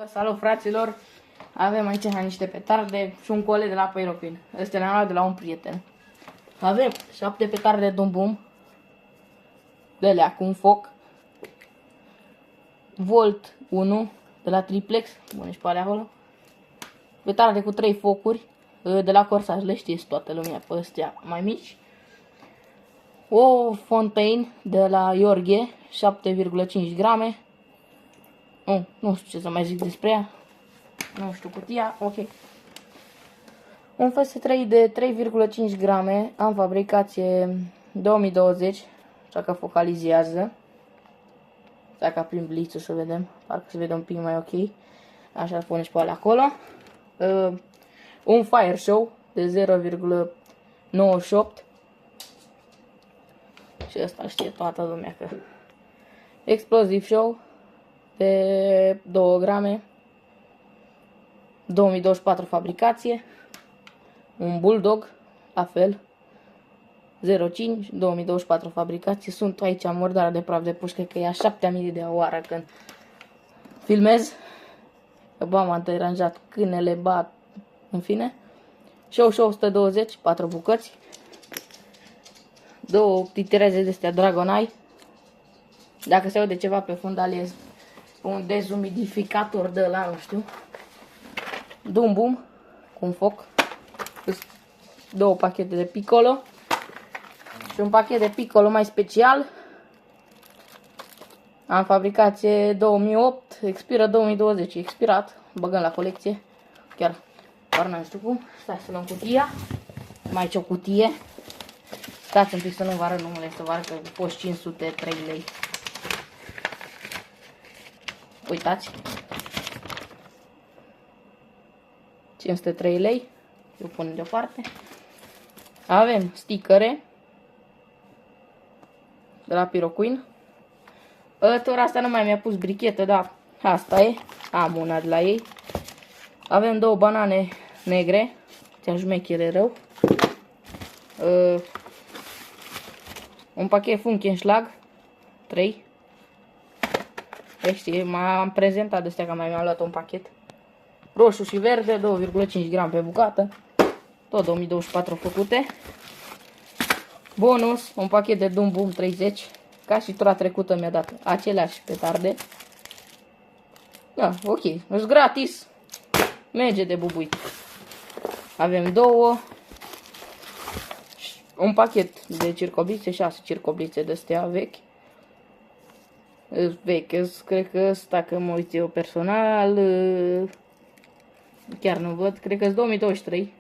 Salut fraților! Avem aici niște petarde și un colet de la Pyroqueen. Astea le-am luat de la un prieten. Avem 7 petarde de Bum de alea cu un foc. Volt 1 de la Triplex, bune și pe alea acolo. Petarde cu 3 focuri de la Corsaj, le știți toată lumea pe astea mai mici. O Fontaine de la Iorghe, 7,5 grame. Nu știu ce să mai zic despre ea. Nu știu cutia, ok. Un FS3 de 3,5 grame, am fabricație 2020, așa că focalizează. Dacă aprim blițul să vedem, parcă se vede un pic mai ok. Așa, pune și pe alea acolo. Un Fire Show de 0,98. Și asta știe toată lumea că. Explosive Show de 2 grame. 2024 fabricație. Un Bulldog, la fel. 0,5, 2024 fabricație. Sunt aici murdarea de praf de pușcă, că ia 7000 de oară când filmez. Că m-am deranjat câinele, bat, în fine. Show 120, 4 bucăți. 2 titireze de astea Dragonite. Dacă se aude ceva pe fundal, e un dezumidificator de la, nu știu. Bum cu un foc. 2 pachete de Piccolo. Și un pachet de Piccolo mai special. Am fabricație 2008, expiră 2020, expirat, băgăm la colecție. Chiar nu știu cum. Stai să luăm cutia. Mai aici o cutie. Stați un pic să nu vă arăt numele, să vă arăt că a fost 503 lei. Uitați. 503 lei. Eu pun deoparte. Avem stickere de la Pyroqueen. Ătura asta nu mai mi-a pus brichetă, dar asta e. Am una de la ei. Avem 2 banane negre. Ți-am șmechere rău. Un pachet Funkenschlag 3. Știi, m-am prezentat de astea că mai mi-am luat un pachet. Roșu și verde, 2,5 gram pe bucată. Tot 2024 făcute. Bonus, un pachet de Bum 30. Ca și tura trecută mi-a dat aceleași petarde. Da, ok, sunt gratis. Merge de bubuit. Avem 2. Un pachet de circoblițe, 6 circoblițe de astea vechi. Vechi, cred că ăsta, că mă uit eu personal, chiar nu văd, cred că-s 2023.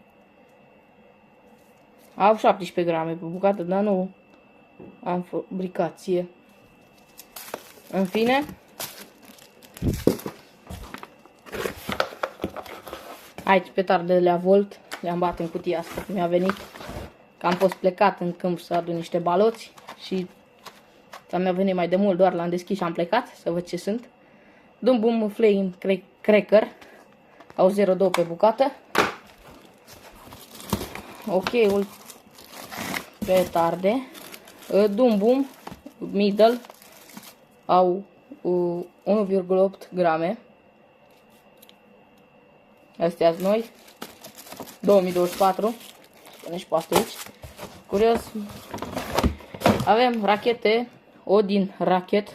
Au 17 grame pe bucată, dar nu am fabricație. În fine, aici petardele la Volt, le-am bat în cutia asta, mi-a venit. Că am fost plecat în câmp să adun niște baloți și mi-a venit mai de mult, doar l-am deschis și am plecat să văd ce sunt. Bum Flame Cracker, au 0,2 pe bucată. Ok, petarde. Bum Middle, au 1,8 grame. Astea-s noi. 2024. Spune și pe asta aici. Curios. Avem rachete. Odin Racket.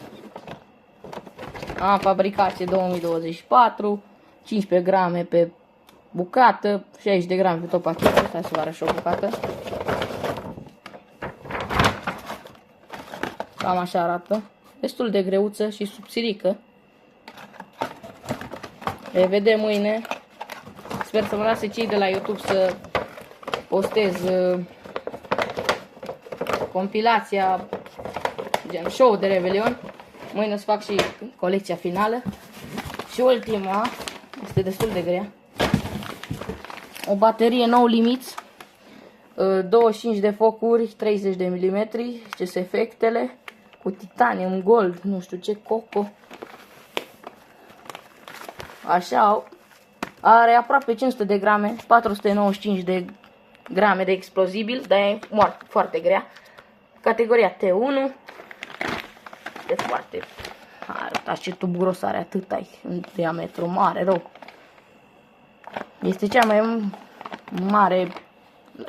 Am fabricație 2024. 15 grame pe bucată. 60 de grame pe tot pachetul. Stai să vă arăt și o bucată. Cam așa arată. Destul de greuță și subțirică. Le vedem mâine. Sper să mă lase cei de la YouTube să postez compilația, gen show de Revelion. Mâine o să fac și colecția finală. Și ultima, este destul de grea. O baterie No Limits, 25 de focuri, 30 de mm, ce sunt efectele, cu titanium, gold, nu știu ce, coco. Așa, are aproape 500 de grame, 495 de grame de explozibil, dar e foarte grea. Categoria T1, e foarte Uitați ce tuburos are, atât ai, în diametru mare, rău. Este cea mai mare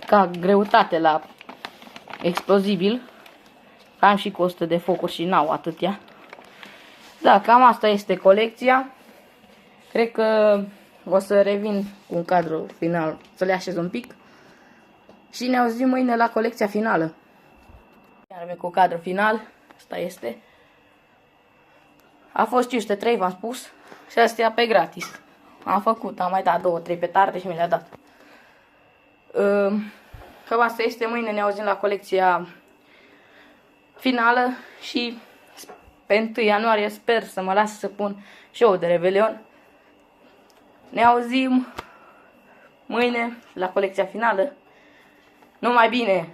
ca greutate la explozibil. Am și costă de focuri și n-au atâtea. Da, cam asta este colecția. Cred că o să revin cu un cadru final, să le așez un pic. Și ne auzim mâine la colecția finală. Iar cu cadru final, asta este. A fost 503, v-am spus. Și astea pe gratis. Am făcut, am mai dat 2-3 petarde și mi le-a dat. Cam asta este, mâine ne auzim la colecția finală și pe 1 ianuarie sper să mă las să pun show de Revelion. Ne auzim mâine la colecția finală. Numai bine!